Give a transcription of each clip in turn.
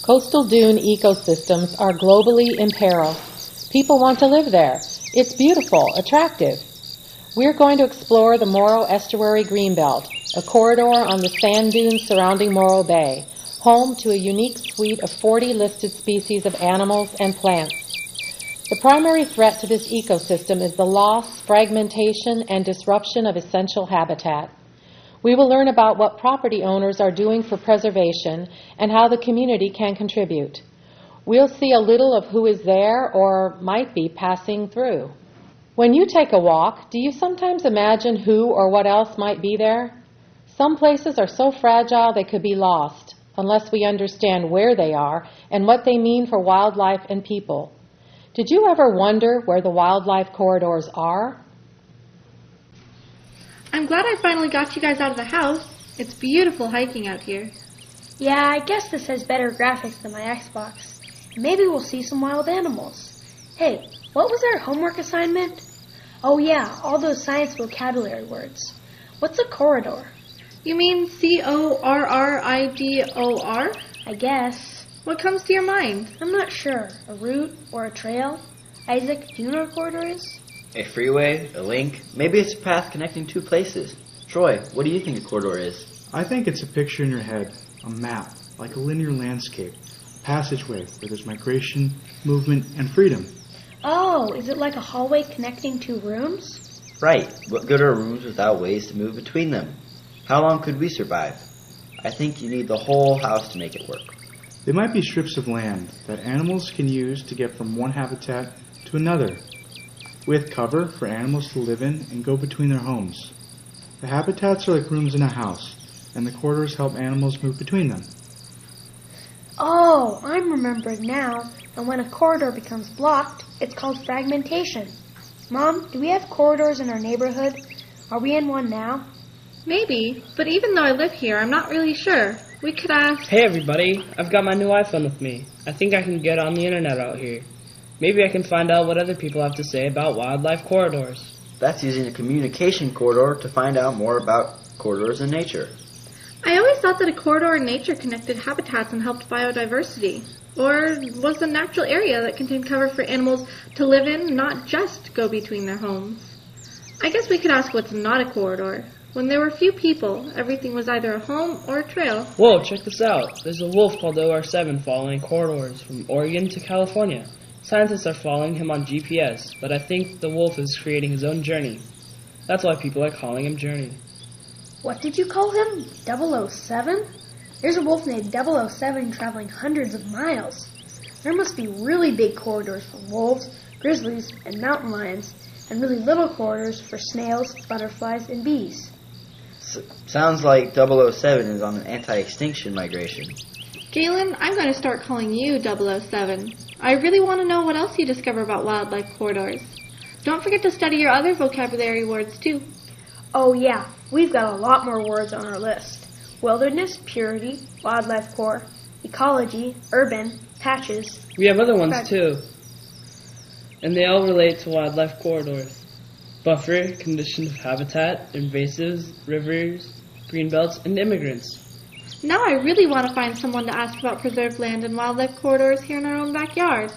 Coastal dune ecosystems are globally in peril. People want to live there. It's beautiful, attractive. We're going to explore the Morro Estuary Greenbelt, a corridor on the sand dunes surrounding Morro Bay, home to a unique suite of 40 listed species of animals and plants. The primary threat to this ecosystem is the loss, fragmentation, and disruption of essential habitat. We will learn about what property owners are doing for preservation and how the community can contribute. We'll see a little of who is there or might be passing through. When you take a walk, do you sometimes imagine who or what else might be there? Some places are so fragile they could be lost unless we understand where they are and what they mean for wildlife and people. Did you ever wonder where the wildlife corridors are? I'm glad I finally got you guys out of the house. It's beautiful hiking out here. Yeah, I guess this has better graphics than my Xbox. Maybe we'll see some wild animals. Hey, what was our homework assignment? Oh yeah, all those science vocabulary words. What's a corridor? You mean C-O-R-R-I-D-O-R? I guess. What comes to your mind? I'm not sure. A route or a trail? Isaac, do you know what a corridor is? A freeway, a link, maybe it's a path connecting two places. Troy, what do you think a corridor is? I think it's a picture in your head, a map, like a linear landscape, a passageway where there's migration, movement, and freedom. Oh, is it like a hallway connecting two rooms? Right. What good are rooms without ways to move between them? How long could we survive? I think you need the whole house to make it work. They might be strips of land that animals can use to get from one habitat to another, with cover for animals to live in and go between their homes. The habitats are like rooms in a house, and the corridors help animals move between them. Oh, I'm remembering now. And when a corridor becomes blocked, it's called fragmentation. Mom, do we have corridors in our neighborhood? Are we in one now? Maybe, but even though I live here, I'm not really sure. We could ask... Hey everybody, I've got my new iPhone with me. I think I can get on the internet out here. Maybe I can find out what other people have to say about wildlife corridors. That's using a communication corridor to find out more about corridors in nature. I always thought that a corridor in nature connected habitats and helped biodiversity. Or was a natural area that contained cover for animals to live in, not just go between their homes. I guess we could ask what's not a corridor. When there were few people, everything was either a home or a trail. Whoa, check this out. There's a wolf called OR7 following corridors from Oregon to California. Scientists are following him on GPS, but I think the wolf is creating his own journey. That's why people are calling him Journey. What did you call him? 007? There's a wolf named 007 traveling hundreds of miles. There must be really big corridors for wolves, grizzlies, and mountain lions, and really little corridors for snails, butterflies, and bees. Sounds like 007 is on an anti-extinction migration. Galen, I'm going to start calling you 007. I really want to know what else you discover about wildlife corridors. Don't forget to study your other vocabulary words, too. Oh yeah, we've got a lot more words on our list. Wilderness, purity, wildlife core, ecology, urban, patches. We have other ones, too. And they all relate to wildlife corridors. Buffer, conditions of habitat, invasives, rivers, greenbelts, and immigrants. Now I really want to find someone to ask about preserved land and wildlife corridors here in our own backyard.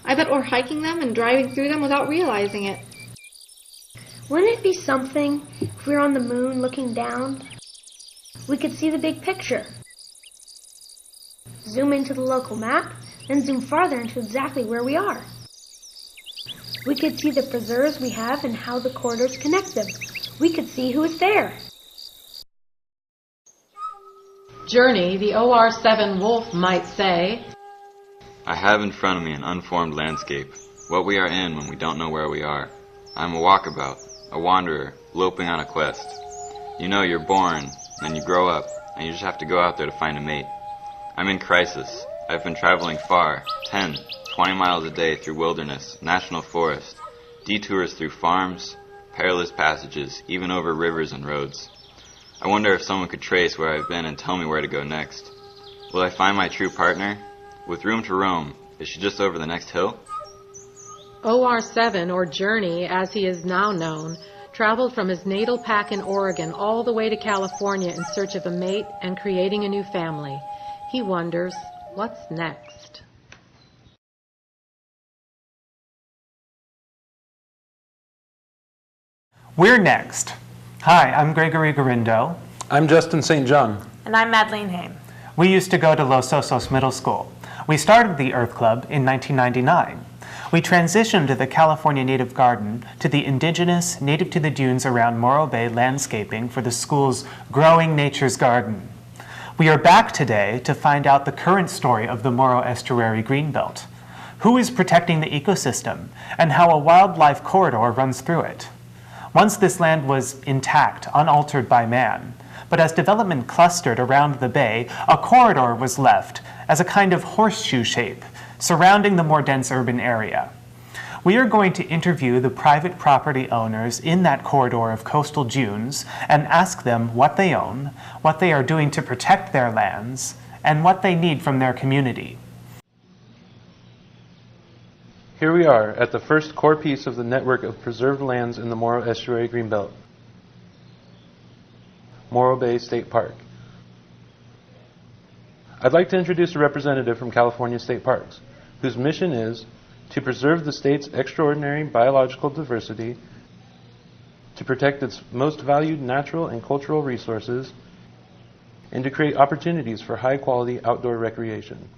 I bet we're hiking them and driving through them without realizing it. Wouldn't it be something if we were on the moon looking down? We could see the big picture. Zoom into the local map, then zoom farther into exactly where we are. We could see the preserves we have and how the corridors connect them. We could see who is there. Journey, the OR7 wolf, might say, I have in front of me an unformed landscape, what we are in when we don't know where we are. I am a walkabout, a wanderer, loping on a quest. You know, you're born, then you grow up, and you just have to go out there to find a mate. I'm in crisis. I've been traveling far, 10, 20 miles a day through wilderness, national forest, detours through farms, perilous passages, even over rivers and roads. I wonder if someone could trace where I've been and tell me where to go next. Will I find my true partner? With room to roam, is she just over the next hill? OR7, or Journey as he is now known, traveled from his natal pack in Oregon all the way to California in search of a mate and creating a new family. He wonders, What's next? We're next. Hi, I'm Gregory Garindo. I'm Justin St. John. And I'm Madeleine Haim. We used to go to Los Osos Middle School. We started the Earth Club in 1999. We transitioned to the California Native Garden to the indigenous, native to the dunes around Morro Bay landscaping for the school's Growing Nature's Garden. We are back today to find out the current story of the Morro Estuary Greenbelt. Who is protecting the ecosystem, and how a wildlife corridor runs through it. Once this land was intact, unaltered by man, but as development clustered around the bay, a corridor was left as a kind of horseshoe shape, surrounding the more dense urban area. We are going to interview the private property owners in that corridor of coastal dunes and ask them what they own, what they are doing to protect their lands, and what they need from their community. Here we are at the first core piece of the network of preserved lands in the Morro Estuary Greenbelt, Morro Bay State Park. I'd like to introduce a representative from California State Parks, whose mission is to preserve the state's extraordinary biological diversity, to protect its most valued natural and cultural resources, and to create opportunities for high-quality outdoor recreation.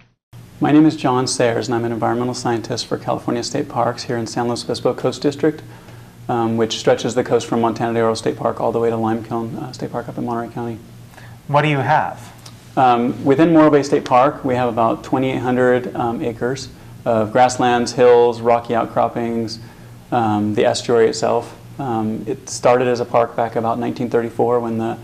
My name is John Sayers, and I'm an environmental scientist for California State Parks here in San Luis Obispo Coast District, which stretches the coast from Montana de Oro State Park all the way to Limekiln State Park up in Monterey County. What do you have? Within Morro Bay State Park, we have about 2,800 acres of grasslands, hills, rocky outcroppings, the estuary itself. It started as a park back about 1934 when the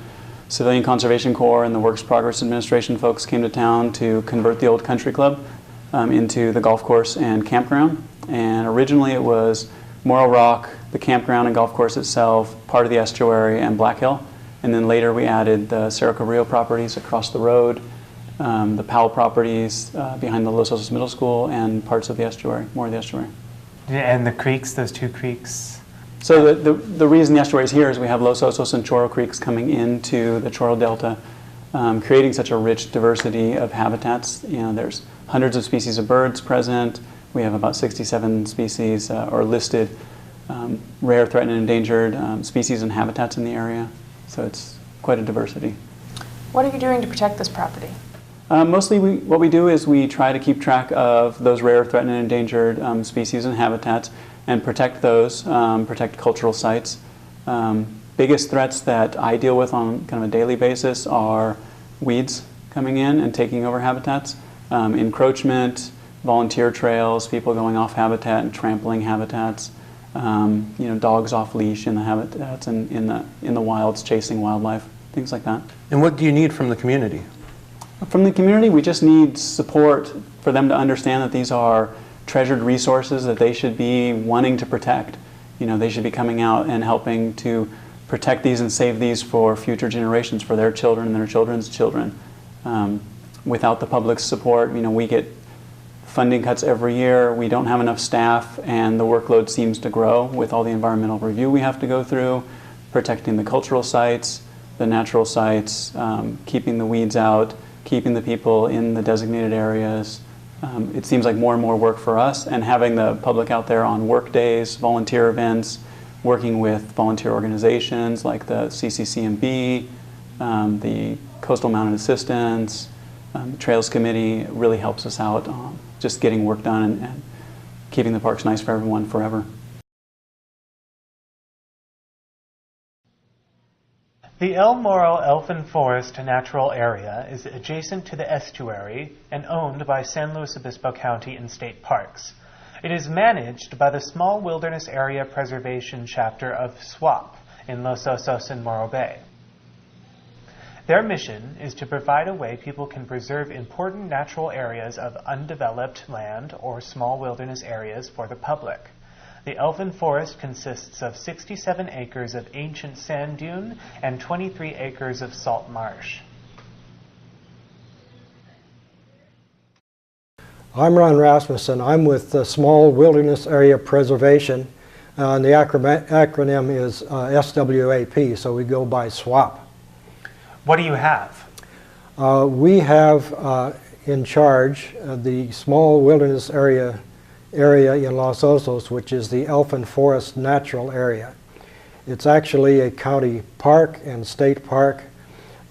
Civilian Conservation Corps and the Works Progress Administration folks came to town to convert the old country club into the golf course and campground. And originally it was Morro Rock, the campground and golf course itself, part of the estuary, and Black Hill. And then later we added the Cerro Cabrillo properties across the road, the Powell properties behind the Los Osos Middle School, and parts of the estuary, more of the estuary. And the creeks, those two creeks? So the reason the estuary is here is we have Los Osos and Chorro creeks coming into the Chorro Delta, creating such a rich diversity of habitats. You know, there's hundreds of species of birds present. We have about 67 species or listed rare, threatened, and endangered species and habitats in the area. So it's quite a diversity. What are you doing to protect this property? Mostly what we do is we try to keep track of those rare, threatened, and endangered species and habitats and protect those, protect cultural sites. Biggest threats that I deal with on kind of a daily basis are weeds coming in and taking over habitats, encroachment, volunteer trails, people going off habitat and trampling habitats, dogs off leash in the habitats and in the wilds chasing wildlife, things like that. And what do you need from the community? From the community, we just need support for them to understand that these are treasured resources that they should be wanting to protect. You know, they should be coming out and helping to protect these and save these for future generations, for their children and their children's children. Without the public's support, we get funding cuts every year. We don't have enough staff, and the workload seems to grow with all the environmental review we have to go through, protecting the cultural sites, the natural sites, keeping the weeds out, keeping the people in the designated areas. It seems like more and more work for us, and having the public out there on work days, volunteer events, working with volunteer organizations like the CCCMB, the Coastal Mountain Assistance, the Trails Committee really helps us out on just getting work done and keeping the parks nice for everyone forever. The El Morro Elfin Forest Natural Area is adjacent to the estuary and owned by San Luis Obispo County and State Parks. It is managed by the Small Wilderness Area Preservation Chapter of SWAP in Los Osos and Morro Bay. Their mission is to provide a way people can preserve important natural areas of undeveloped land or small wilderness areas for the public. The Elfin Forest consists of 67 acres of ancient sand dune and 23 acres of salt marsh. I'm Ron Rasmussen. I'm with the Small Wilderness Area Preservation, and the acronym is SWAP, so we go by SWAP. What do you have? We have in charge of the small wilderness area in Los Osos, which is the Elfin Forest Natural Area. It's actually a county park and state park,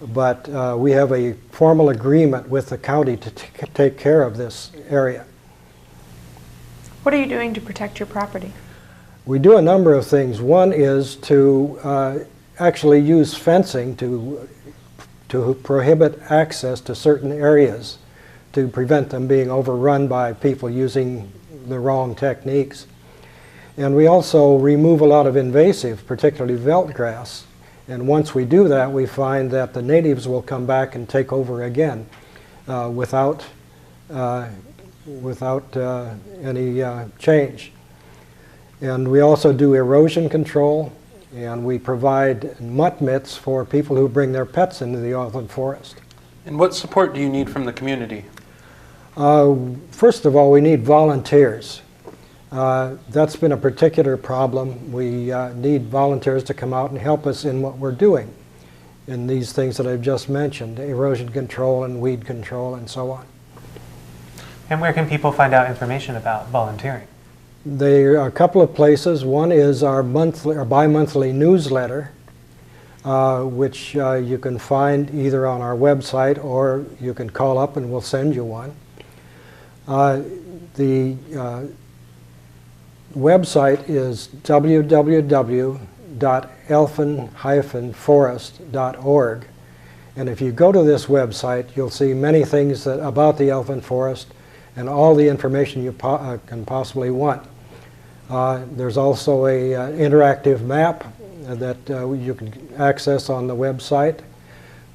but we have a formal agreement with the county to take care of this area. What are you doing to protect your property? We do a number of things. One is to actually use fencing to prohibit access to certain areas, to prevent them being overrun by people using the wrong techniques. And we also remove a lot of invasive, particularly veldt grass. And once we do that, we find that the natives will come back and take over again without any change. And we also do erosion control, and we provide mutt mitts for people who bring their pets into the elfin forest. And what support do you need from the community? First of all, we need volunteers. That's been a particular problem. We need volunteers to come out and help us in what we're doing in these things that I've just mentioned, erosion control and weed control and so on. And where can people find out information about volunteering? There are a couple of places. One is our monthly or bi-monthly newsletter, which you can find either on our website or you can call up and we'll send you one. The website is www.elfin-forest.org, and if you go to this website, you'll see many things about the elfin forest and all the information you can possibly want. There's also an interactive map that you can access on the website.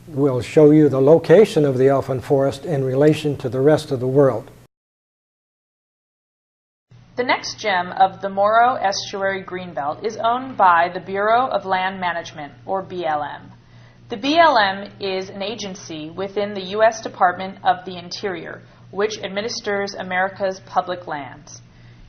We'll show you the location of the elfin forest in relation to the rest of the world. The next gem of the Morrow Estuary Greenbelt is owned by the Bureau of Land Management, or BLM. The BLM is an agency within the U.S. Department of the Interior, which administers America's public lands.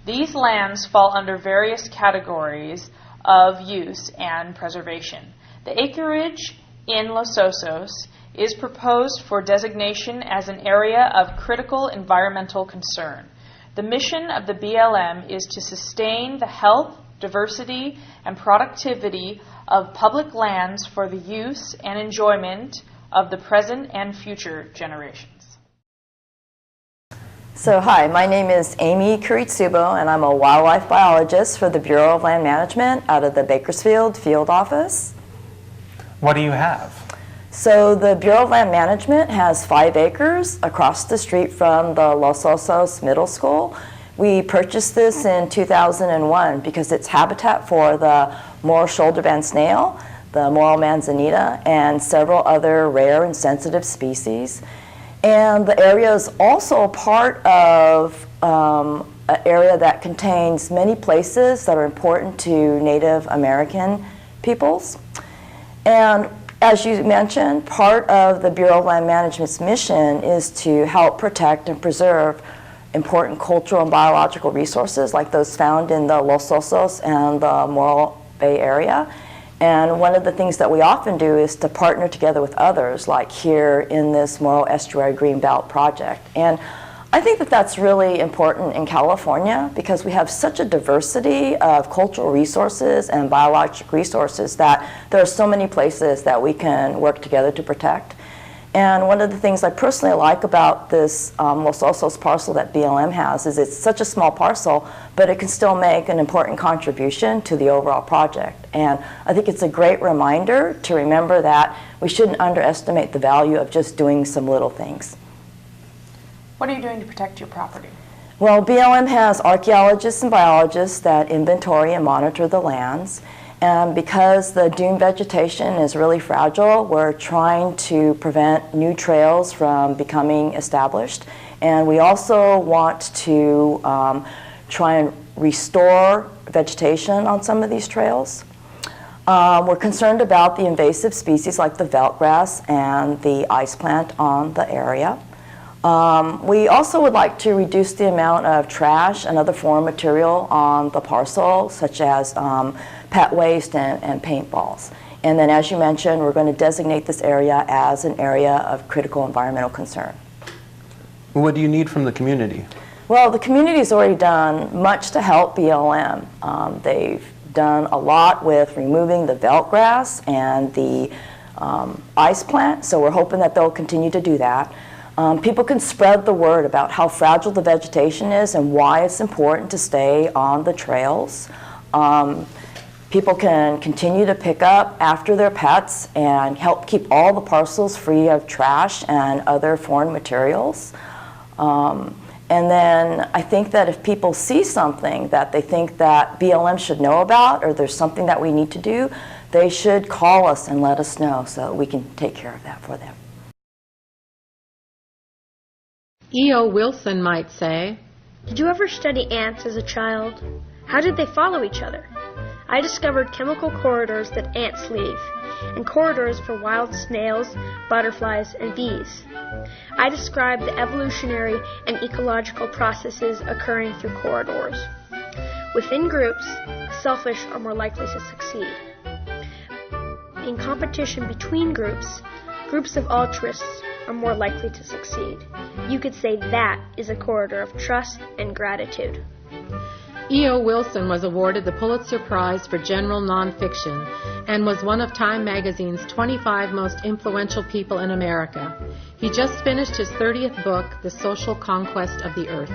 These lands fall under various categories of use and preservation. The acreage in Los Osos is proposed for designation as an area of critical environmental concern. The mission of the BLM is to sustain the health, diversity, and productivity of public lands for the use and enjoyment of the present and future generations. So hi, my name is Amy Kuritsubo, and I'm a wildlife biologist for the Bureau of Land Management out of the Bakersfield Field Office. What do you have? So the Bureau of Land Management has 5 acres across the street from the Los Osos Middle School. We purchased this in 2001 because it's habitat for the Morrow shoulderband snail, the Morrow manzanita, and several other rare and sensitive species. And the area is also part of an area that contains many places that are important to Native American peoples. And as you mentioned, part of the Bureau of Land Management's mission is to help protect and preserve important cultural and biological resources like those found in the Los Osos and the Morro Bay area. And one of the things that we often do is to partner together with others, like here in this Morrow Estuary Greenbelt project. And I think that that's really important in California because we have such a diversity of cultural resources and biologic resources that there are so many places that we can work together to protect. And one of the things I personally like about this Los Osos parcel that BLM has is it's such a small parcel, but it can still make an important contribution to the overall project. And I think it's a great reminder to remember that we shouldn't underestimate the value of just doing some little things. What are you doing to protect your property? Well, BLM has archaeologists and biologists that inventory and monitor the lands. And because the dune vegetation is really fragile, we're trying to prevent new trails from becoming established. And we also want to try and restore vegetation on some of these trails. We're concerned about the invasive species like the veldt grass and the ice plant on the area. We also would like to reduce the amount of trash and other foreign material on the parcel, such as pet waste and paintballs. And then, as you mentioned, we're going to designate this area as an area of critical environmental concern. What do you need from the community? Well, the community's already done much to help BLM. They've done a lot with removing the veldt grass and the ice plant, so we're hoping that they'll continue to do that. People can spread the word about how fragile the vegetation is and why it's important to stay on the trails. People can continue to pick up after their pets and help keep all the parcels free of trash and other foreign materials. And then I think that if people see something that they think that BLM should know about, or there's something that we need to do, they should call us and let us know so we can take care of that for them. E.O. Wilson might say, Did you ever study ants as a child? How did they follow each other? I discovered chemical corridors that ants leave, and corridors for wild snails, butterflies, and bees. I described the evolutionary and ecological processes occurring through corridors. Within groups, the selfish are more likely to succeed. In competition between groups, groups of altruists are more likely to succeed. You could say that is a corridor of trust and gratitude. E.O. Wilson was awarded the Pulitzer Prize for General Nonfiction and was one of Time magazine's 25 most influential people in America. He just finished his 30th book, The Social Conquest of the Earth.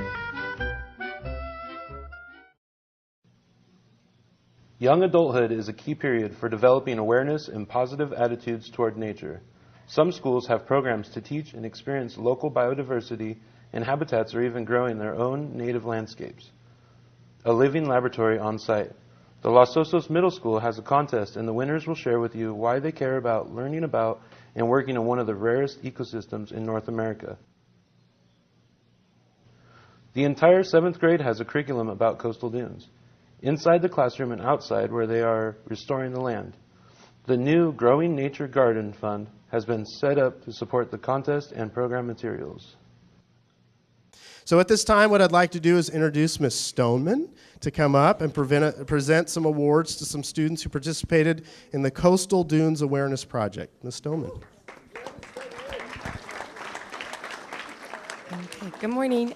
Young adulthood is a key period for developing awareness and positive attitudes toward nature. Some schools have programs to teach and experience local biodiversity, and habitats are even growing their own native landscapes. A living laboratory on site. The Los Osos Middle School has a contest, and the winners will share with you why they care about learning about and working in one of the rarest ecosystems in North America. The entire 7th grade has a curriculum about coastal dunes, inside the classroom and outside where they are restoring the land. The new Growing Nature Garden Fund has been set up to support the contest and program materials. So at this time, what I'd like to do is introduce Ms. Stoneman to come up and present some awards to some students who participated in the Coastal Dunes Awareness Project. Ms. Stoneman. Okay, good morning.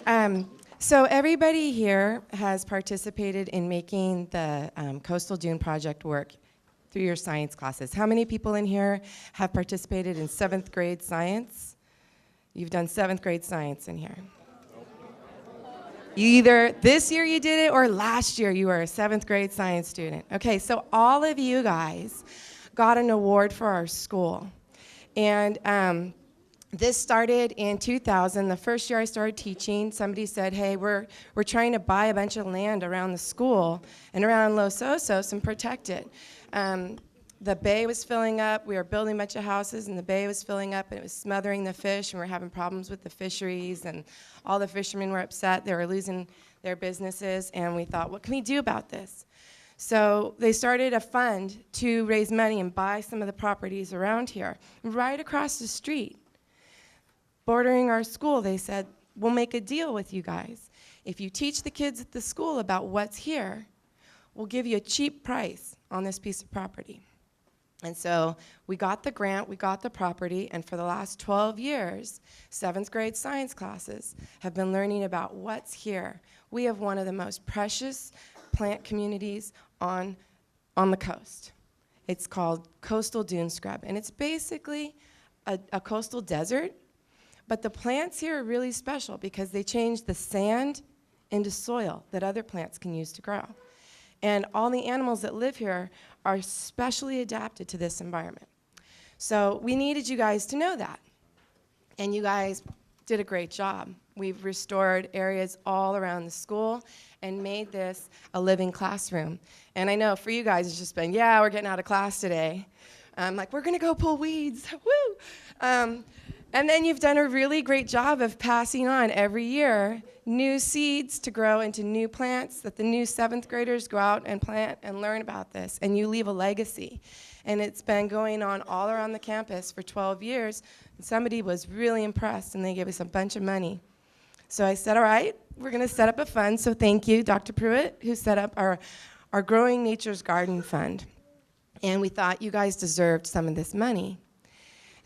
So everybody here has participated in making the Coastal Dune Project work through your science classes. How many people in here have participated in 7th grade science? You've done 7th grade science in here. You either this year you did it or last year you were a 7th grade science student. Okay, so all of you guys got an award for our school. And this started in 2000. The first year I started teaching, somebody said, hey, we're trying to buy a bunch of land around the school and around Los Osos and protect it. The bay was filling up. We were building a bunch of houses, and the bay was filling up, and it was smothering the fish, and we were having problems with the fisheries, and all the fishermen were upset. They were losing their businesses, and we thought, what can we do about this? So they started a fund to raise money and buy some of the properties around here. Right across the street, bordering our school, they said, we'll make a deal with you guys. If you teach the kids at the school about what's here, we'll give you a cheap price on this piece of property. And so we got the grant, we got the property, and for the last 12 years, 7th grade science classes have been learning about what's here. We have one of the most precious plant communities on the coast. It's called Coastal Dune Scrub, and it's basically a coastal desert, but the plants here are really special because they change the sand into soil that other plants can use to grow. And all the animals that live here are specially adapted to this environment. So we needed you guys to know that. And you guys did a great job. We've restored areas all around the school and made this a living classroom. And I know for you guys it's just been, yeah, we're getting out of class today. Like, we're going to go pull weeds. Woo! And then you've done a really great job of passing on every year new seeds to grow into new plants that the new 7th graders go out and plant and learn about this, and you leave a legacy. And it's been going on all around the campus for 12 years. And somebody was really impressed, and they gave us a bunch of money. So I said, all right, we're going to set up a fund. So thank you, Dr. Pruitt, who set up our Growing Nature's Garden Fund. And we thought you guys deserved some of this money.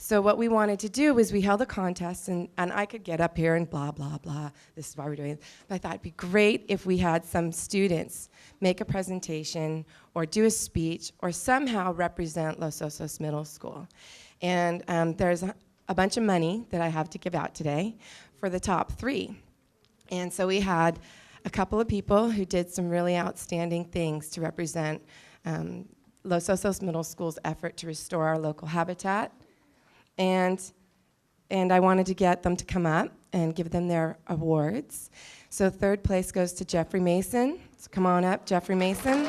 So what we wanted to do was we held a contest, and I could get up here and blah, blah, blah. This is why we're doing it. But I thought it'd be great if we had some students make a presentation or do a speech or somehow represent Los Osos Middle School. And there's a bunch of money that I have to give out today for the top 3. And so we had a couple of people who did some really outstanding things to represent Los Osos Middle School's effort to restore our local habitat. And I wanted to get them to come up and give them their awards. So 3rd place goes to Jeffrey Mason. So come on up, Jeffrey Mason.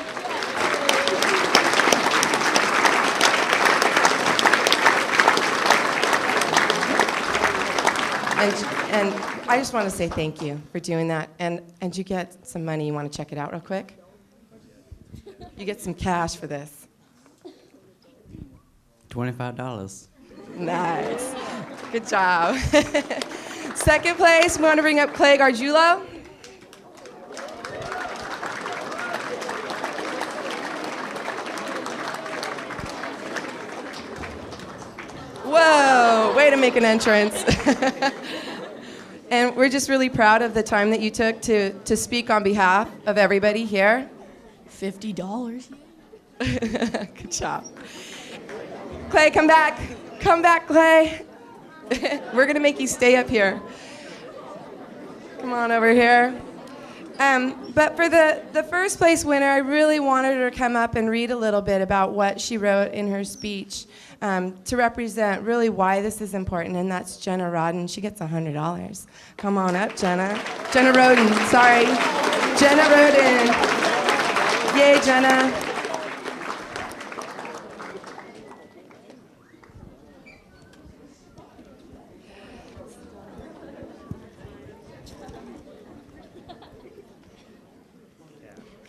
And I just want to say thank you for doing that. And you get some money. You want to check it out real quick? You get some cash for this. $25. Nice. Good job. 2nd place, we want to bring up Clay Gargiulo. Whoa, way to make an entrance. And we're just really proud of the time that you took to speak on behalf of everybody here. $50. Good job. Clay, come back. Come back, Clay. We're going to make you stay up here. Come on over here. But for the 1st place winner, I really wanted her to come up and read a little bit about what she wrote in her speech to represent really why this is important, and that's Jenna Rodden. She gets $100. Come on up, Jenna. Jenna Rodden, sorry. Jenna Rodden. Yay, Jenna.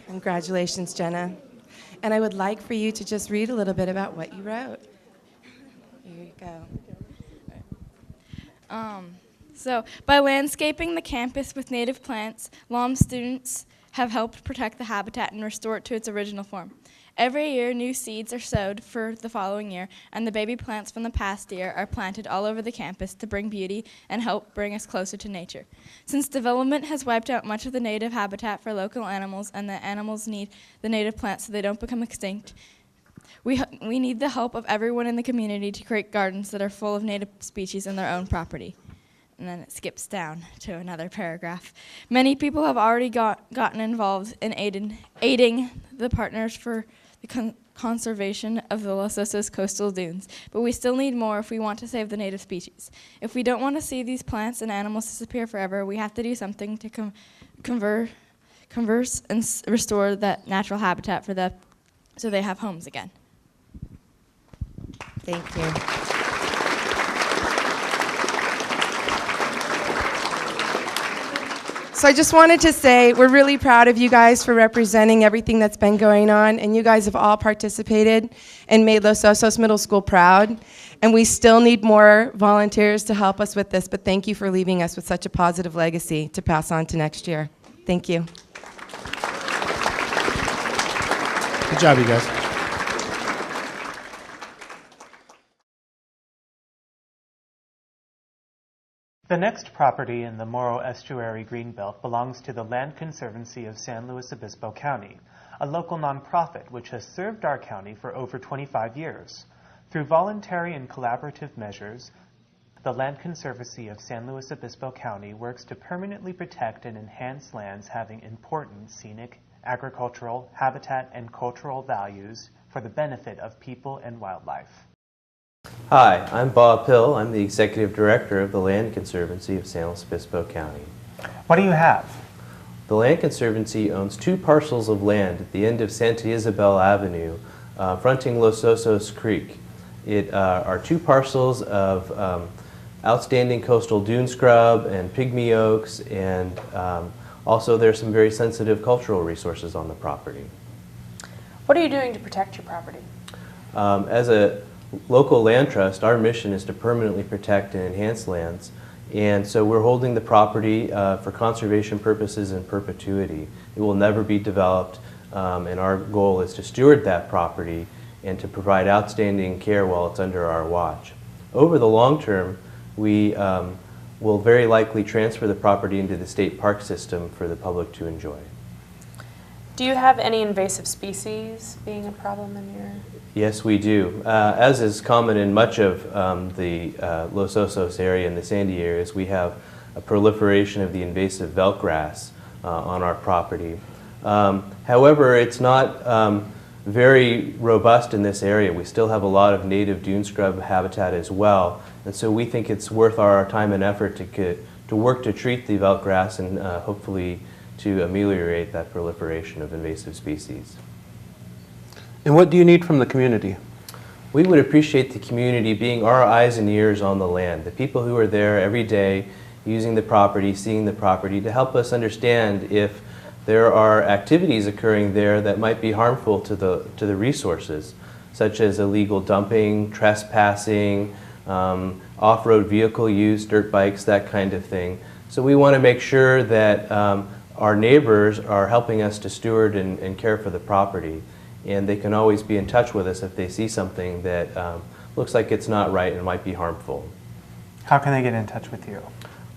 Congratulations, Jenna. And I would like for you to just read a little bit about what you wrote. Here you go. So, by landscaping the campus with native plants, LOM students have helped protect the habitat and restore it to its original form. Every year, new seeds are sowed for the following year, and the baby plants from the past year are planted all over the campus to bring beauty and help bring us closer to nature. Since development has wiped out much of the native habitat for local animals, and the animals need the native plants so they don't become extinct, we need the help of everyone in the community to create gardens that are full of native species in their own property. And then it skips down to another paragraph. Many people have already gotten involved in aiding the Partners for the Conservation of the Los Osos Coastal Dunes, but we still need more if we want to save the native species. If we don't want to see these plants and animals disappear forever, we have to do something to converse and restore that natural habitat for them so they have homes again. Thank you. So I just wanted to say we're really proud of you guys for representing everything that's been going on, and you guys have all participated and made Los Osos Middle School proud, and we still need more volunteers to help us with this, but thank you for leaving us with such a positive legacy to pass on to next year. Thank you. Good job, you guys. The next property in the Morro Estuary Greenbelt belongs to the Land Conservancy of San Luis Obispo County, a local nonprofit which has served our county for over 25 years. Through voluntary and collaborative measures, the Land Conservancy of San Luis Obispo County works to permanently protect and enhance lands having important scenic, agricultural, habitat, and cultural values for the benefit of people and wildlife. Hi, I'm Bob Pill. I'm the Executive Director of the Land Conservancy of San Luis Obispo County. What do you have? The Land Conservancy owns 2 parcels of land at the end of Santa Isabel Avenue, fronting Los Osos Creek. It are 2 parcels of outstanding coastal dune scrub and pygmy oaks, and also there's some very sensitive cultural resources on the property. What are you doing to protect your property? As a local land trust, our mission is to permanently protect and enhance lands, and so we're holding the property for conservation purposes in perpetuity. It will never be developed, and our goal is to steward that property and to provide outstanding care while it's under our watch. Over the long term, we will very likely transfer the property into the state park system for the public to enjoy. Do you have any invasive species being a problem in your... Yes, we do. As is common in much of the Los Osos area and the Sandy areas, we have a proliferation of the invasive veldtgrass on our property. However, it's not very robust in this area. We still have a lot of native dune scrub habitat as well, and so we think it's worth our time and effort to work to treat the veldtgrass and hopefully to ameliorate that proliferation of invasive species. And what do you need from the community? We would appreciate the community being our eyes and ears on the land, the people who are there every day using the property, seeing the property, to help us understand if there are activities occurring there that might be harmful to the resources, such as illegal dumping, trespassing, off-road vehicle use, dirt bikes, that kind of thing. So we want to make sure that our neighbors are helping us to steward and care for the property. And they can always be in touch with us if they see something that looks like it's not right and might be harmful. How can they get in touch with you?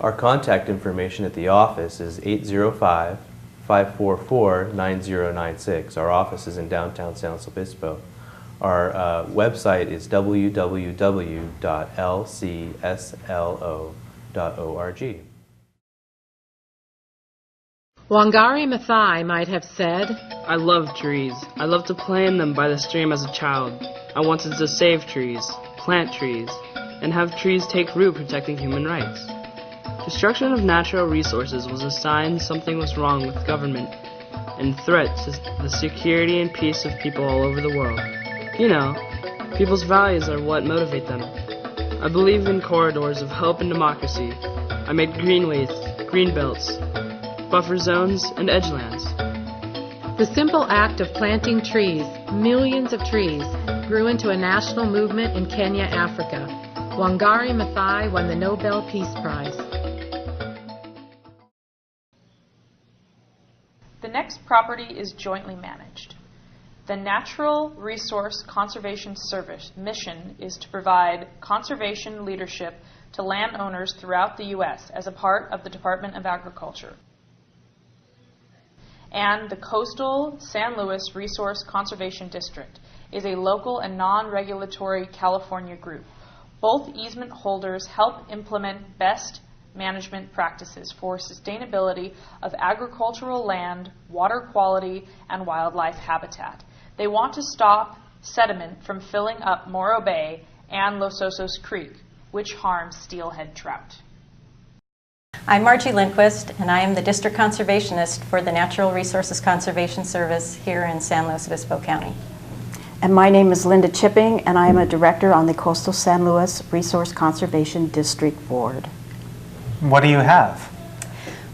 Our contact information at the office is 805-544-9096. Our office is in downtown San Luis Obispo. Our website is www.lcslo.org. Wangari Maathai might have said, I love trees. I loved to play in them by the stream as a child. I wanted to save trees, plant trees, and have trees take root protecting human rights. Destruction of natural resources was a sign something was wrong with government and threat to the security and peace of people all over the world. You know, people's values are what motivate them. I believe in corridors of hope and democracy. I made greenways, greenbelts, buffer zones, and edgelands. the simple act of planting trees, millions of trees, grew into a national movement in Kenya, Africa. Wangari Maathai won the Nobel Peace Prize. The next property is jointly managed. The Natural Resource Conservation Service mission is to provide conservation leadership to landowners throughout the U.S. as a part of the Department of Agriculture. And the Coastal San Luis Resource Conservation District is a local and non-regulatory California group. Both easement holders help implement best management practices for sustainability of agricultural land, water quality, and wildlife habitat. They want to stop sediment from filling up Morro Bay and Los Osos Creek, which harms steelhead trout. I'm Margie Lindquist, and I am the District Conservationist for the Natural Resources Conservation Service here in San Luis Obispo County. And my name is Linda Chipping, and I am a director on the Coastal San Luis Resource Conservation District Board. What do you have?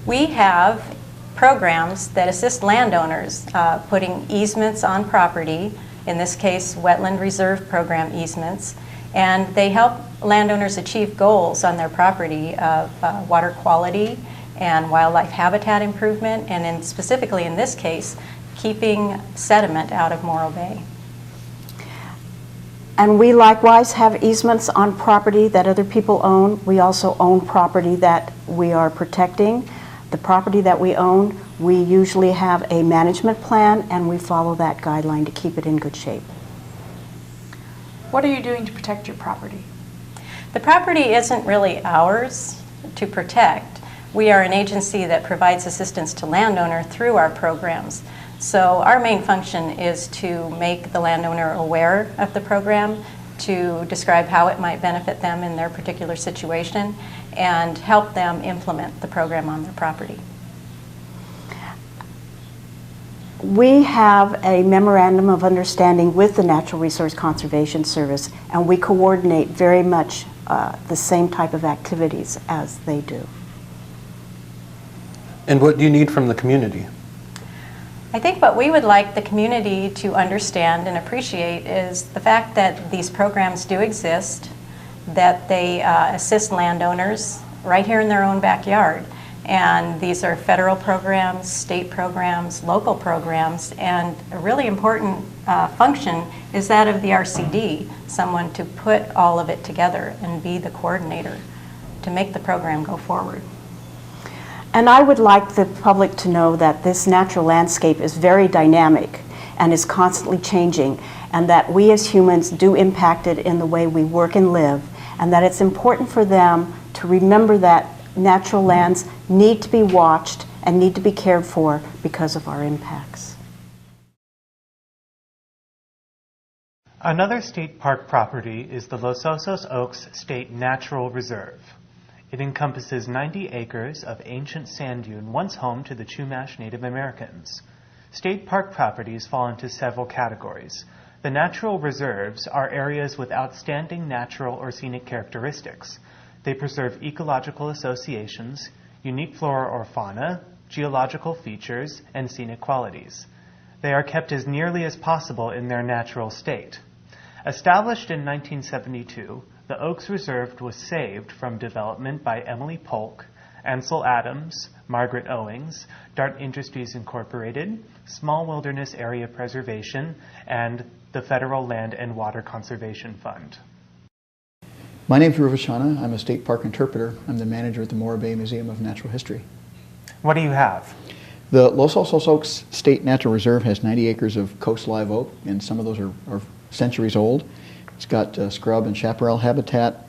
We have programs that assist landowners putting easements on property, in this case wetland reserve program easements, and they help landowners achieve goals on their property of water quality and wildlife habitat improvement, and specifically in this case, keeping sediment out of Morro Bay. And we likewise have easements on property that other people own. We also own property that we are protecting. The property that we own, we usually have a management plan, and we follow that guideline to keep it in good shape. What are you doing to protect your property? The property isn't really ours to protect. We are an agency that provides assistance to landowner through our programs. So our main function is to make the landowner aware of the program, to describe how it might benefit them in their particular situation, and help them implement the program on their property. We have a memorandum of understanding with the Natural Resource Conservation Service, and we coordinate very much the same type of activities as they do. And what do you need from the community? I think what we would like the community to understand and appreciate is the fact that these programs do exist, that they assist landowners right here in their own backyard. And these are federal programs, state programs, local programs, and a really important function is that of the RCD, someone to put all of it together and be the coordinator to make the program go forward. And I would like the public to know that this natural landscape is very dynamic and is constantly changing, and that we as humans do impact it in the way we work and live, and that it's important for them to remember that natural lands need to be watched and need to be cared for because of our impacts. Another state park property is the Los Osos Oaks State Natural Reserve. It encompasses 90 acres of ancient sand dune once home to the Chumash Native Americans. State park properties fall into several categories. The natural reserves are areas with outstanding natural or scenic characteristics. They preserve ecological associations, unique flora or fauna, geological features, and scenic qualities. They are kept as nearly as possible in their natural state. Established in 1972, the Oaks Reserve was saved from development by Emily Polk, Ansel Adams, Margaret Owings, Dart Industries Incorporated, Small Wilderness Area Preservation, and the Federal Land and Water Conservation Fund. My name is Ruvashana. I'm a state park interpreter. I'm the manager at the Morro Bay Museum of Natural History. What do you have? The Los Osos Oaks State Natural Reserve has 90 acres of coast live oak, and some of those are centuries old. It's got scrub and chaparral habitat.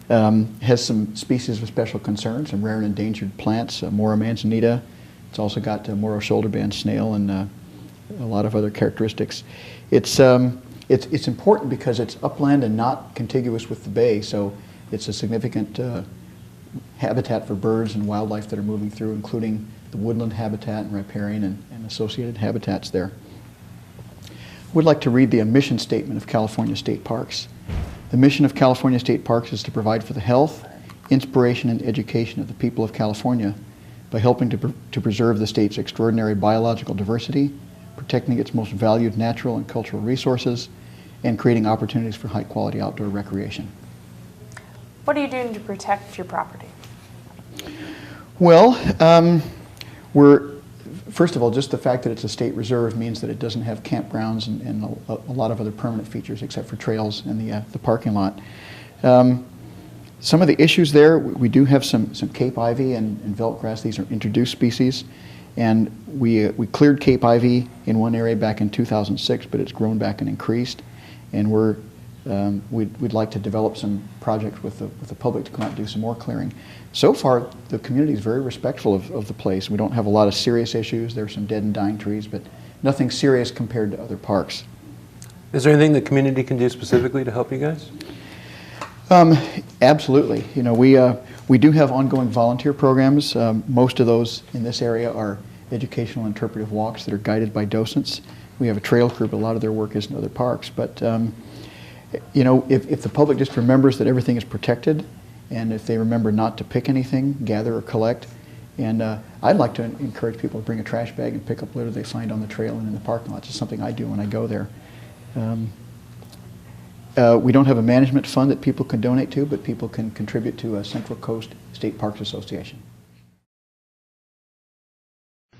Has some species of special concern, some rare and endangered plants, Mora manzanita. It's also got Moro shoulderband snail and a lot of other characteristics. It's important because it's upland and not contiguous with the bay, so it's a significant habitat for birds and wildlife that are moving through, including the woodland habitat and riparian and associated habitats there. I would like to read the mission statement of California State Parks. The mission of California State Parks is to provide for the health, inspiration, and education of the people of California by helping to preserve the state's extraordinary biological diversity, protecting its most valued natural and cultural resources, and creating opportunities for high-quality outdoor recreation. What are you doing to protect your property? Well, first of all, just the fact that it's a state reserve means that it doesn't have campgrounds and a lot of other permanent features except for trails and the parking lot. Some of the issues there, we do have some Cape ivy and veldt grass. These are introduced species. And we cleared Cape ivy in one area back in 2006, but it's grown back and increased. And we'd like to develop some projects with the public to come out and do some more clearing. So far, the community is very respectful of the place. We don't have a lot of serious issues. There are some dead and dying trees, but nothing serious compared to other parks. Is there anything the community can do specifically to help you guys? Absolutely. You know, we do have ongoing volunteer programs. Most of those in this area are educational interpretive walks that are guided by docents. We have a trail crew, but a lot of their work is in other parks. But you know, if the public just remembers that everything is protected, and if they remember not to pick anything, gather or collect, and I'd like to encourage people to bring a trash bag and pick up litter they find on the trail and in the parking lot. It's just something I do when I go there. We don't have a management fund that people can donate to, but people can contribute to a Central Coast State Parks Association.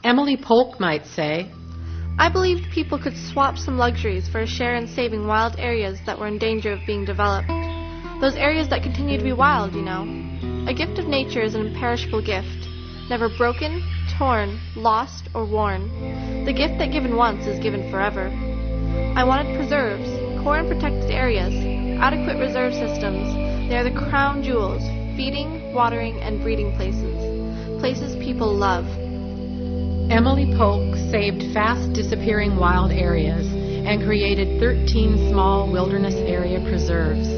Emily Polk might say, I believed people could swap some luxuries for a share in saving wild areas that were in danger of being developed. Those areas that continue to be wild, you know. A gift of nature is an imperishable gift, never broken, torn, lost, or worn. The gift that given once is given forever. I wanted preserves, core and protected areas, adequate reserve systems. They are the crown jewels, feeding, watering, and breeding places. Places people love. Emily Polk saved fast disappearing wild areas and created 13 small wilderness area preserves.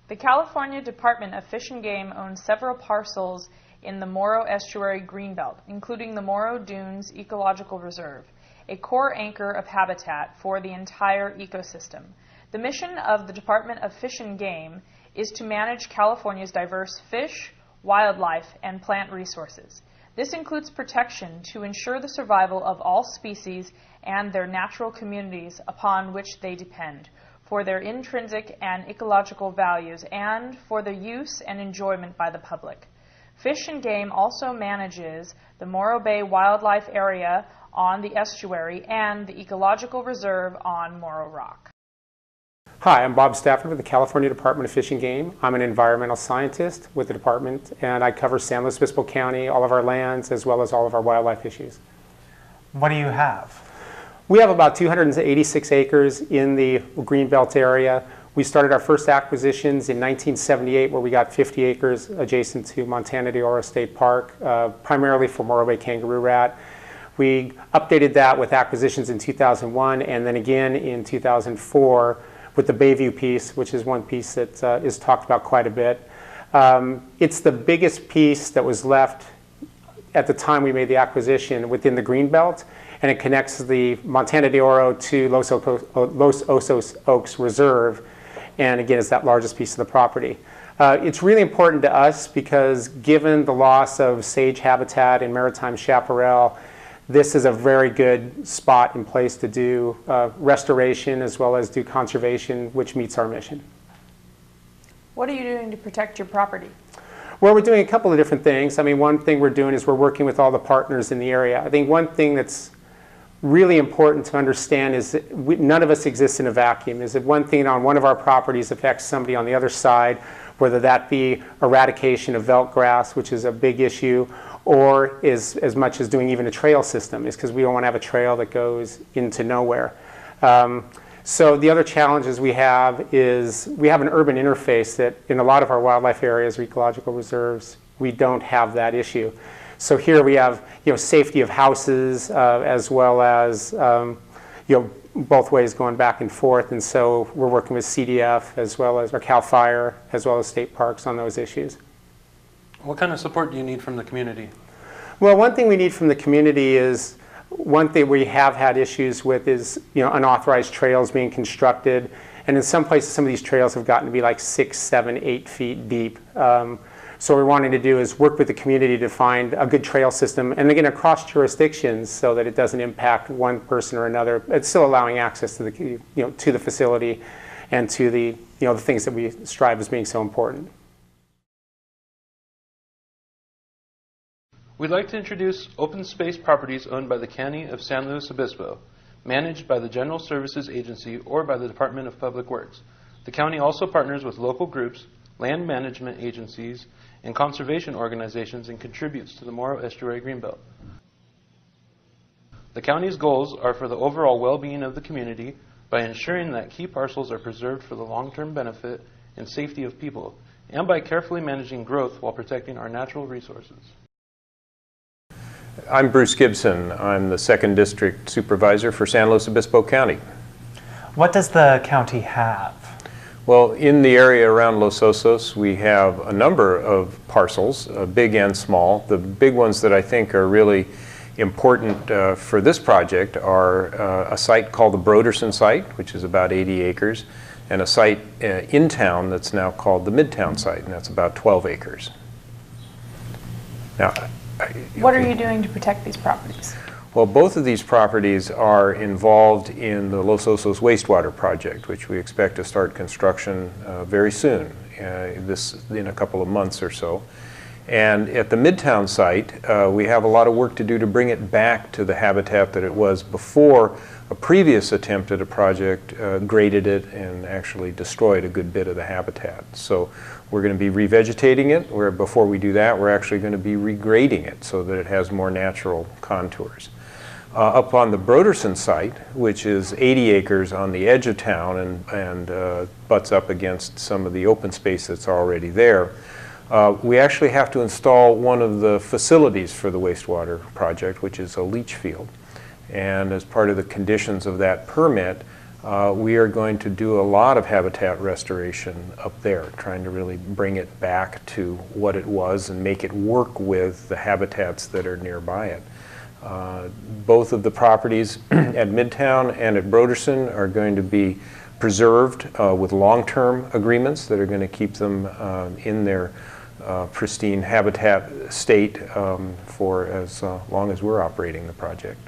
The California Department of Fish and Game owns several parcels in the Morro Estuary Greenbelt, including the Morro Dunes Ecological Reserve, a core anchor of habitat for the entire ecosystem. The mission of the Department of Fish and Game is to manage California's diverse fish, wildlife, and plant resources. This includes protection to ensure the survival of all species and their natural communities upon which they depend, for their intrinsic and ecological values, and for the use and enjoyment by the public. Fish and Game also manages the Morro Bay Wildlife Area on the estuary and the ecological reserve on Morro Rock. Hi, I'm Bob Stafford with the California Department of Fish and Game. I'm an environmental scientist with the department, and I cover San Luis Obispo County, all of our lands, as well as all of our wildlife issues. What do you have? We have about 286 acres in the Greenbelt area. We started our first acquisitions in 1978, where we got 50 acres adjacent to Montana de Oro State Park, primarily for Morro Bay kangaroo rat. We updated that with acquisitions in 2001, and then again in 2004 with the Bayview piece, which is one piece that is talked about quite a bit. It's the biggest piece that was left at the time we made the acquisition within the Greenbelt, and it connects the Montana de Oro to Los Osos Oaks Reserve, and again, it's that largest piece of the property. It's really important to us because given the loss of sage habitat in maritime chaparral, this is a very good spot and place to do restoration as well as do conservation, which meets our mission. What are you doing to protect your property? Well, we're doing a couple of different things. I mean, one thing we're doing is we're working with all the partners in the area. I think one thing that's really important to understand is that none of us exist in a vacuum. Is that one thing on one of our properties affects somebody on the other side, whether that be eradication of veldt grass, which is a big issue, or is as much as doing even a trail system, is because we don't want to have a trail that goes into nowhere. So the other challenges we have is we have an urban interface that in a lot of our wildlife areas or ecological reserves, we don't have that issue. So here we have, safety of houses as well as, both ways going back and forth. And so we're working with CDF as well as, or CAL FIRE, as well as state parks on those issues. What kind of support do you need from the community? Well, one thing we need from the community is, one thing we have had issues with is, unauthorized trails being constructed. And in some places, some of these trails have gotten to be like 6, 7, 8 feet deep. So what we're wanting to do is work with the community to find a good trail system, and again, across jurisdictions so that it doesn't impact one person or another. It's still allowing access to the, to the facility and to the, the things that we strive as being so important. We'd like to introduce open space properties owned by the County of San Luis Obispo, managed by the General Services Agency or by the Department of Public Works. The county also partners with local groups, land management agencies, and conservation organizations and contributes to the Morro Estuary Greenbelt. The county's goals are for the overall well-being of the community by ensuring that key parcels are preserved for the long-term benefit and safety of people, and by carefully managing growth while protecting our natural resources. I'm Bruce Gibson. I'm the 2nd District Supervisor for San Luis Obispo County. What does the county have? Well, in the area around Los Osos, we have a number of parcels, big and small. The big ones that I think are really important for this project are a site called the Broderson site, which is about 80 acres, and a site in town that's now called the Midtown site, and that's about 12 acres. Now, what are you doing to protect these properties? Well, both of these properties are involved in the Los Osos wastewater project, which we expect to start construction very soon, in a couple of months or so. And at the Midtown site, we have a lot of work to do to bring it back to the habitat that it was before a previous attempt at a project graded it and actually destroyed a good bit of the habitat. So we're going to be revegetating it. Before we do that, we're actually going to be regrading it so that it has more natural contours. Up on the Broderson site, which is 80 acres on the edge of town and butts up against some of the open space that's already there, we actually have to install one of the facilities for the wastewater project, which is a leach field. And as part of the conditions of that permit, we are going to do a lot of habitat restoration up there, trying to really bring it back to what it was and make it work with the habitats that are nearby it. Both of the properties at Midtown and at Broderson are going to be preserved with long-term agreements that are going to keep them in their pristine habitat state for as long as we're operating the project.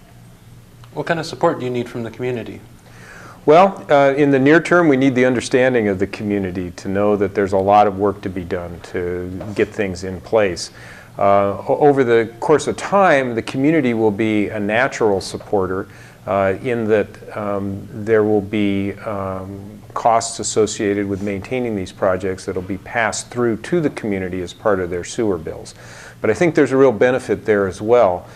What kind of support do you need from the community? Well, in the near term, we need the understanding of the community to know that there's a lot of work to be done to get things in place. Over the course of time, the community will be a natural supporter in that there will be costs associated with maintaining these projects that will be passed through to the community as part of their sewer bills. But I think there's a real benefit there as well.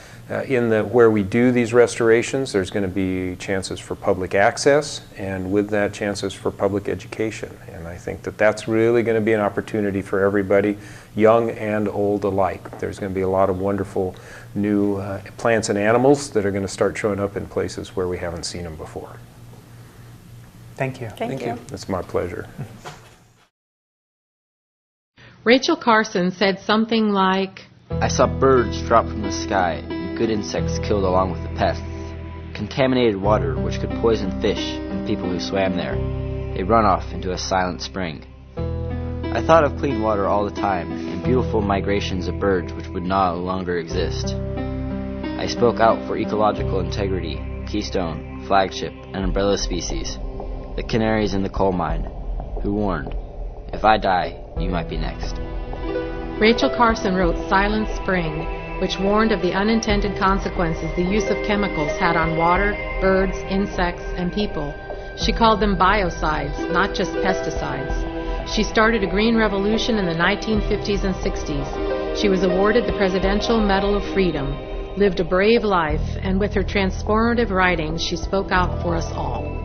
In that where we do these restorations, there's going to be chances for public access, and with that, chances for public education. And I think that that's really going to be an opportunity for everybody, young and old alike. There's going to be a lot of wonderful new plants and animals that are going to start showing up in places where we haven't seen them before. Thank you. Thank you. It's my pleasure. Rachel Carson said something like, I saw birds drop from the sky, and good insects killed along with the pests. Contaminated water which could poison fish and people who swam there. A runoff into a silent spring. I thought of clean water all the time, and beautiful migrations of birds which would no longer exist. I spoke out for ecological integrity, keystone, flagship, and umbrella species. The canaries in the coal mine, who warned, if I die, you might be next. Rachel Carson wrote Silent Spring, which warned of the unintended consequences the use of chemicals had on water, birds, insects, and people. She called them biocides, not just pesticides. She started a green revolution in the 1950s and 60s. She was awarded the Presidential Medal of Freedom, lived a brave life, and with her transformative writings, she spoke out for us all.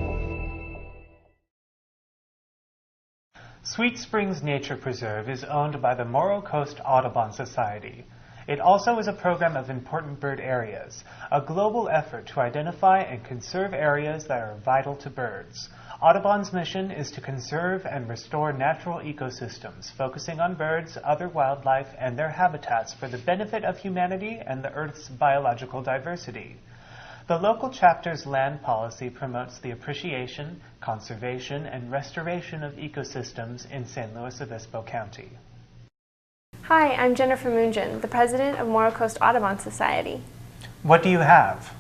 Sweet Springs Nature Preserve is owned by the Morro Coast Audubon Society. It also is a program of important bird areas, a global effort to identify and conserve areas that are vital to birds. Audubon's mission is to conserve and restore natural ecosystems, focusing on birds, other wildlife, and their habitats for the benefit of humanity and the Earth's biological diversity. The local chapter's land policy promotes the appreciation, conservation, and restoration of ecosystems in San Luis Obispo County. Hi, I'm Jennifer Moonjin, the president of Morro Coast Audubon Society. What do you have?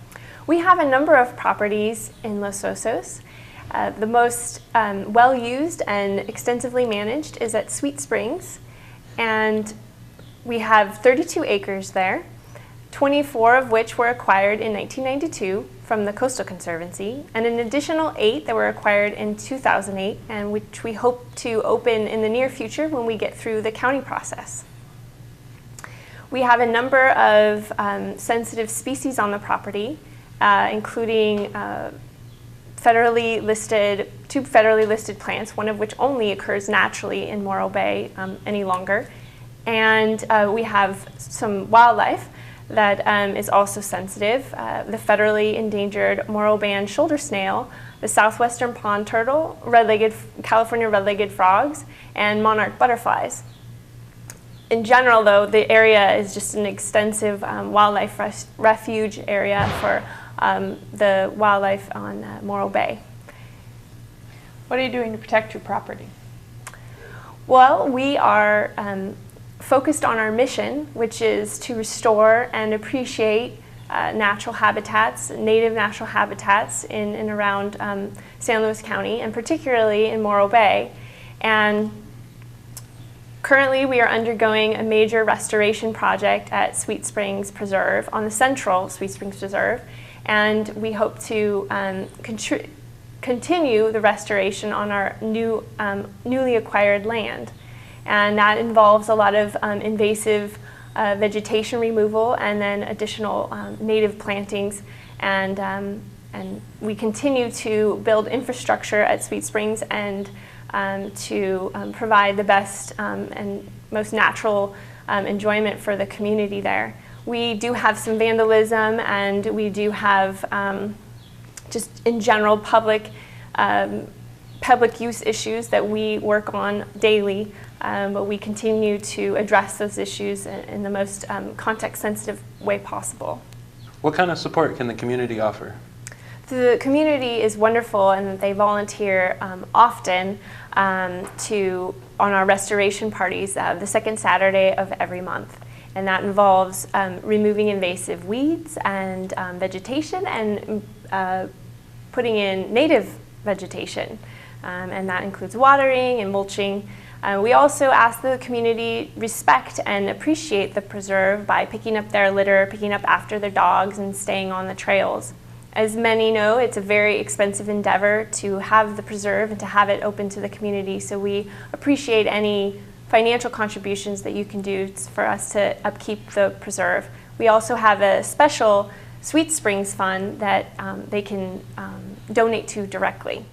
We have a number of properties in Los Osos. The most well-used and extensively managed is at Sweet Springs, and we have 32 acres there, 24 of which were acquired in 1992 from the Coastal Conservancy, and an additional 8 that were acquired in 2008, and which we hope to open in the near future when we get through the county process. We have a number of sensitive species on the property, including two federally listed plants, one of which only occurs naturally in Morro Bay any longer. And we have some wildlife that is also sensitive. The federally endangered Morro Band shoulder snail, the southwestern pond turtle, California red-legged frogs, and monarch butterflies. In general, though, the area is just an extensive wildlife refuge area for the wildlife on Morro Bay. What are you doing to protect your property? Well, we are focused on our mission, which is to restore and appreciate natural habitats, native natural habitats in and around San Luis County, and particularly in Morro Bay. And currently, we are undergoing a major restoration project at Sweet Springs Preserve, on the central Sweet Springs Preserve, and we hope to continue the restoration on our newly acquired land. And that involves a lot of invasive vegetation removal and then additional native plantings. And we continue to build infrastructure at Sweet Springs and to provide the best and most natural enjoyment for the community there. We do have some vandalism, and we do have just in general public use issues that we work on daily, but we continue to address those issues in the most context-sensitive way possible. What kind of support can the community offer? The community is wonderful, and they volunteer often on our restoration parties the second Saturday of every month. And that involves removing invasive weeds and vegetation and putting in native vegetation. And that includes watering and mulching. We also ask the community respect and appreciate the preserve by picking up their litter, picking up after their dogs, and staying on the trails. As many know, it's a very expensive endeavor to have the preserve and to have it open to the community, so we appreciate any financial contributions that you can do for us to upkeep the preserve. We also have a special Sweet Springs Fund that they can donate to directly.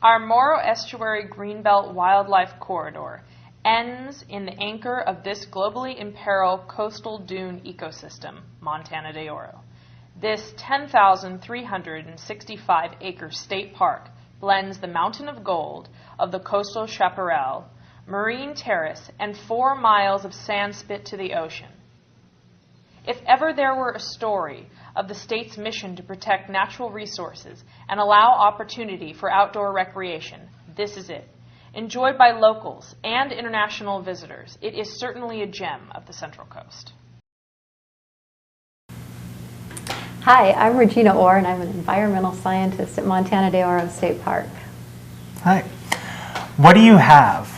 Our Morrow Estuary Greenbelt Wildlife Corridor ends in the anchor of this globally imperiled coastal dune ecosystem, Montana de Oro. This 10,365-acre state park blends the mountain of gold of the coastal chaparral, marine terrace, and 4 miles of sand spit to the ocean. If ever there were a story of the state's mission to protect natural resources and allow opportunity for outdoor recreation, this is it. Enjoyed by locals and international visitors, it is certainly a gem of the Central Coast. Hi, I'm Regina Orr, and I'm an environmental scientist at Montana de Oro State Park. Hi. What do you have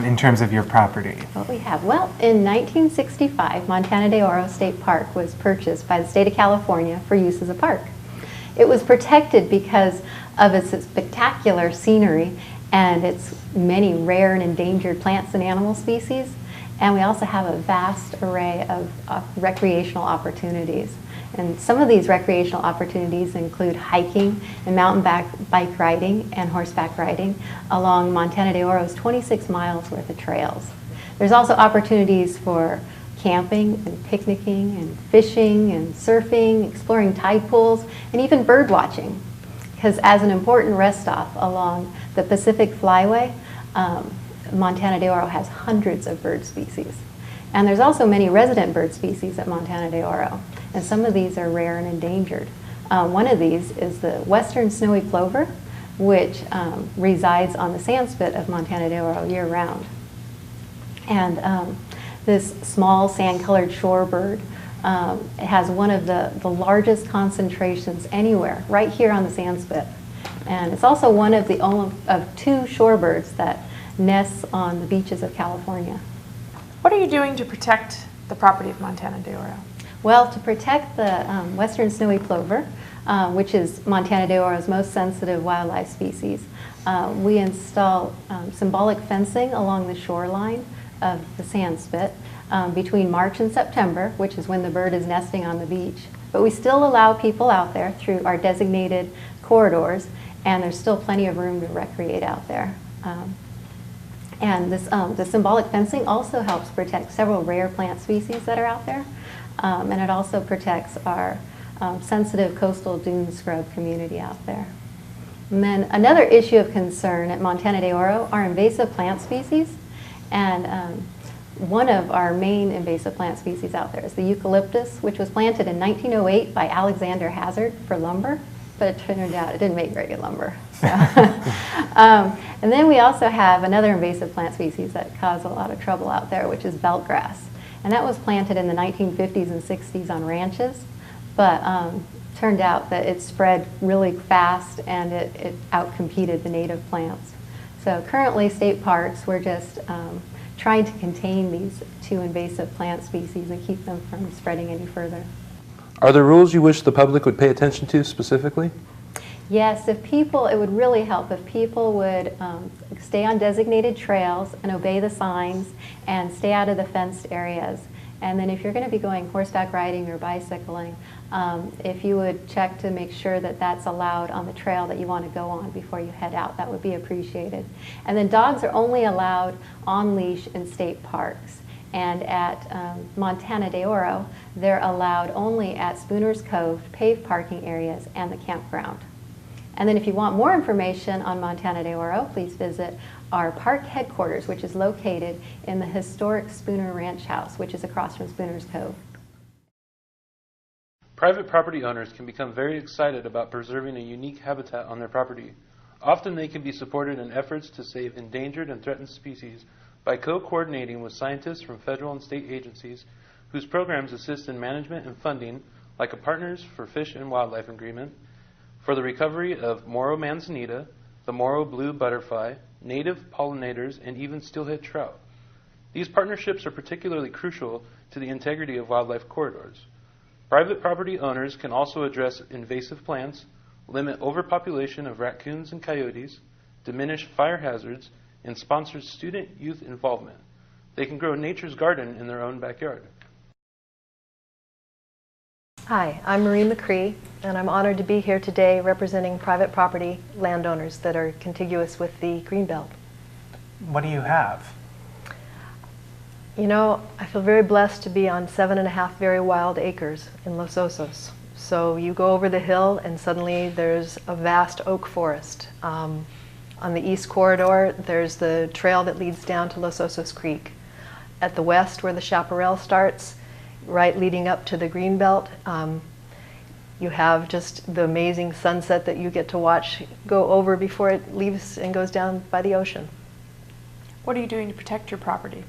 in terms of your property? What we have? Well, in 1965, Montana de Oro State Park was purchased by the state of California for use as a park. It was protected because of its spectacular scenery and its many rare and endangered plants and animal species. And we also have a vast array of recreational opportunities. And some of these recreational opportunities include hiking and mountain bike riding and horseback riding along Montana de Oro's 26 miles worth of trails. There's also opportunities for camping and picnicking and fishing and surfing, exploring tide pools, and even bird watching. Because as an important rest stop along the Pacific Flyway, Montana de Oro has hundreds of bird species. And there's also many resident bird species at Montana de Oro, and some of these are rare and endangered. One of these is the western snowy plover, which resides on the sandspit of Montana de Oro year-round. And this small sand-colored shorebird has one of the largest concentrations anywhere, right here on the sandspit. And it's also one of the only of 2 shorebirds that nests on the beaches of California. What are you doing to protect the property of Montana de Oro? Well, to protect the western snowy plover, which is Montana de Oro's most sensitive wildlife species, we install symbolic fencing along the shoreline of the sandspit between March and September, which is when the bird is nesting on the beach. But we still allow people out there through our designated corridors, and there's still plenty of room to recreate out there. And this, the symbolic fencing also helps protect several rare plant species that are out there. And it also protects our sensitive coastal dune scrub community out there. And then another issue of concern at Montana de Oro are invasive plant species. And one of our main invasive plant species out there is the eucalyptus, which was planted in 1908 by Alexander Hazard for lumber. But it turned out it didn't make very good lumber. So. And then we also have another invasive plant species that cause a lot of trouble out there, which is belt grass. And that was planted in the 1950s and 60s on ranches, but turned out that it spread really fast and it outcompeted the native plants. So currently, state parks, we're just trying to contain these 2 invasive plant species and keep them from spreading any further. Are there rules you wish the public would pay attention to specifically? Yes, if people, it would really help if people would stay on designated trails and obey the signs and stay out of the fenced areas. And then if you're going to be going horseback riding or bicycling, if you would check to make sure that that's allowed on the trail that you want to go on before you head out, that would be appreciated. And then dogs are only allowed on leash in state parks. And at Montana de Oro, they're allowed only at Spooner's Cove, paved parking areas, and the campground. And then if you want more information on Montana de Oro, please visit our park headquarters, which is located in the historic Spooner Ranch House, which is across from Spooner's Cove. Private property owners can become very excited about preserving a unique habitat on their property. Often they can be supported in efforts to save endangered and threatened species by co-coordinating with scientists from federal and state agencies whose programs assist in management and funding, like a Partners for Fish and Wildlife Agreement, for the recovery of Morrow manzanita, the Morrow blue butterfly, native pollinators, and even steelhead trout. These partnerships are particularly crucial to the integrity of wildlife corridors. Private property owners can also address invasive plants, limit overpopulation of raccoons and coyotes, diminish fire hazards, and sponsor student-youth involvement. They can grow nature's garden in their own backyard. Hi, I'm Marie McCree, and I'm honored to be here today representing private property landowners that are contiguous with the Greenbelt. What do you have? You know, I feel very blessed to be on 7.5 very wild acres in Los Osos. So you go over the hill and suddenly there's a vast oak forest. On the east corridor, there's the trail that leads down to Los Osos Creek. At the west, where the chaparral starts, right leading up to the Greenbelt, you have just the amazing sunset that you get to watch go over before it leaves and goes down by the ocean. What are you doing to protect your property?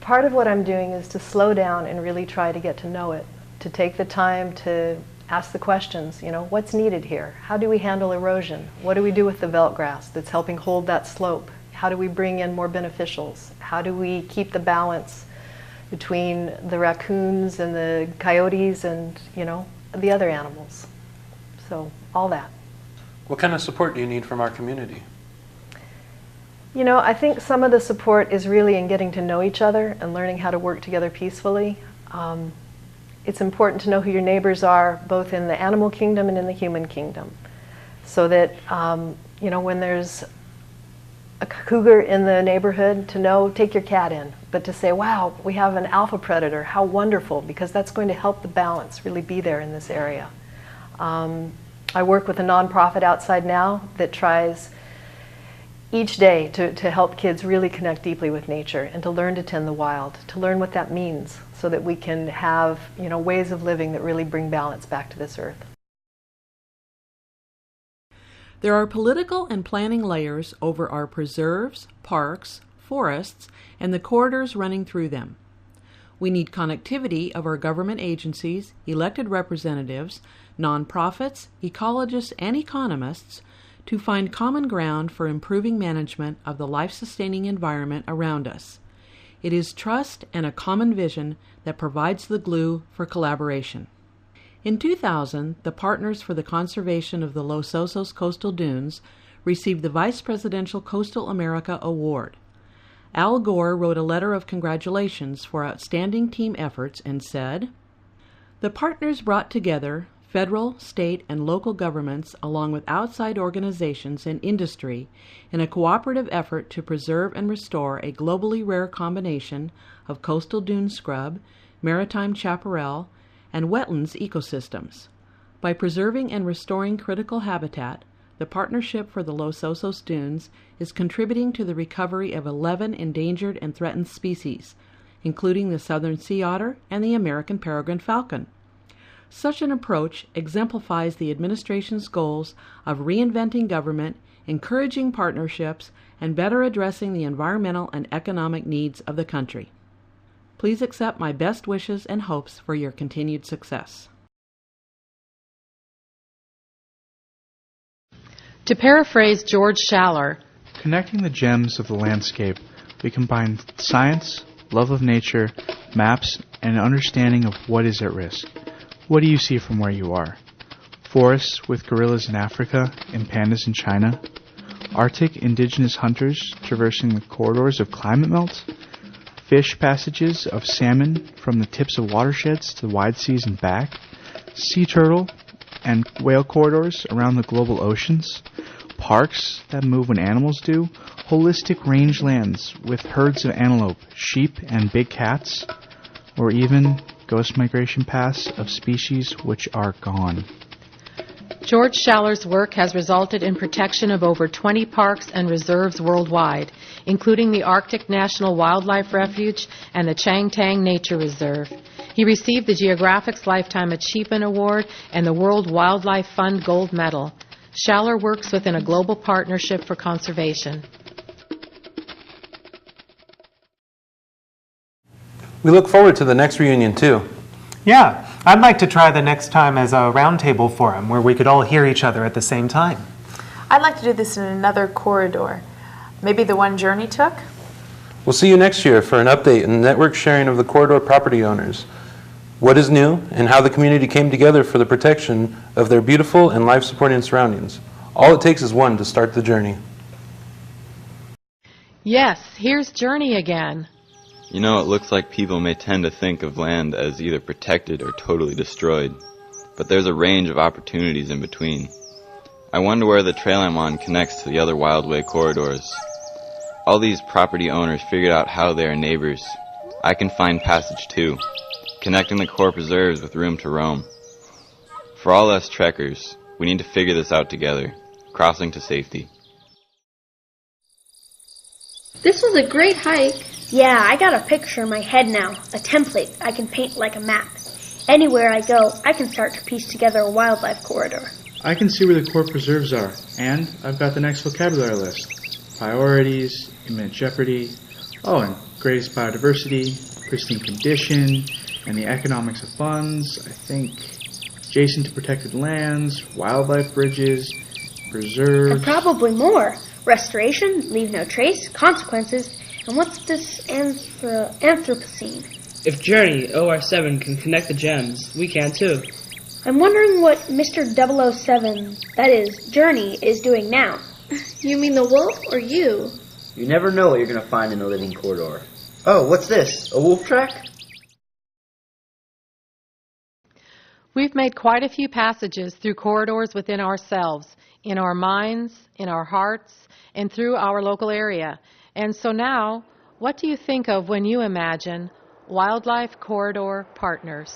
Part of what I'm doing is to slow down and really try to get to know it, to take the time to ask the questions, you know, what's needed here? How do we handle erosion? What do we do with the veld grass that's helping hold that slope? How do we bring in more beneficials? How do we keep the balance between the raccoons and the coyotes and, you know, the other animals? So, all that. What kind of support do you need from our community? You know, I think some of the support is really in getting to know each other and learning how to work together peacefully. It's important to know who your neighbors are, both in the animal kingdom and in the human kingdom, so that, you know, when there's a cougar in the neighborhood, to know, take your cat in, but to say, wow, we have an alpha predator, how wonderful, because that's going to help the balance really be there in this area. I work with a nonprofit outside now that tries each day to help kids really connect deeply with nature and to learn to tend the wild, to learn what that means so that we can have, you know, ways of living that really bring balance back to this earth. There are political and planning layers over our preserves, parks, forests, and the corridors running through them. We need connectivity of our government agencies, elected representatives, nonprofits, ecologists, and economists to find common ground for improving management of the life-sustaining environment around us. It is trust and a common vision that provides the glue for collaboration. In 2000, the Partners for the Conservation of the Los Osos Coastal Dunes received the Vice Presidential Coastal America Award. Al Gore wrote a letter of congratulations for outstanding team efforts and said, "The partners brought together federal, state, and local governments along with outside organizations and industry in a cooperative effort to preserve and restore a globally rare combination of coastal dune scrub, maritime chaparral, and wetlands ecosystems. By preserving and restoring critical habitat, the Partnership for the Los Osos Dunes is contributing to the recovery of 11 endangered and threatened species, including the southern sea otter and the American peregrine falcon. Such an approach exemplifies the administration's goals of reinventing government, encouraging partnerships, and better addressing the environmental and economic needs of the country. Please accept my best wishes and hopes for your continued success." To paraphrase George Schaller, connecting the gems of the landscape, we combine science, love of nature, maps, and an understanding of what is at risk. What do you see from where you are? Forests with gorillas in Africa and pandas in China? Arctic indigenous hunters traversing the corridors of climate melt? Fish passages of salmon from the tips of watersheds to the wide seas and back? Sea turtle and whale corridors around the global oceans? Parks that move when animals do? Holistic rangelands with herds of antelope, sheep, and big cats? Or even ghost migration paths of species which are gone. George Schaller's work has resulted in protection of over 20 parks and reserves worldwide, including the Arctic National Wildlife Refuge and the Changtang Nature Reserve. He received the Geographic's Lifetime Achievement Award and the World Wildlife Fund Gold Medal. Schaller works within a global partnership for conservation. We look forward to the next reunion, too. Yeah, I'd like to try the next time as a roundtable forum where we could all hear each other at the same time. I'd like to do this in another corridor. Maybe the one Journey took? We'll see you next year for an update in the network sharing of the corridor property owners, what is new, and how the community came together for the protection of their beautiful and life-supporting surroundings. All it takes is one to start the journey. Yes, here's Journey again. You know, it looks like people may tend to think of land as either protected or totally destroyed, but there's a range of opportunities in between. I wonder where the trail I'm on connects to the other Wildway corridors. All these property owners figured out how they are neighbors. I can find passage too, connecting the core preserves with room to roam. For all us trekkers, we need to figure this out together, crossing to safety. This was a great hike. Yeah, I got a picture in my head now, a template I can paint like a map. Anywhere I go, I can start to piece together a wildlife corridor. I can see where the core preserves are, and I've got the next vocabulary list. Priorities, imminent jeopardy, and greatest biodiversity, pristine condition, and the economics of funds, I think. Adjacent to protected lands, wildlife bridges, preserves. And probably more. Restoration, leave no trace, consequences, and what's this Anthropocene? If Journey, OR7, can connect the gems, we can too. I'm wondering what Mr. 007, that is, Journey, is doing now. You mean the wolf or you? You never know what you're going to find in a living corridor. Oh, what's this? A wolf track? We've made quite a few passages through corridors within ourselves, in our minds, in our hearts, and through our local area. And so now, what do you think of when you imagine Wildlife Corridor Partners?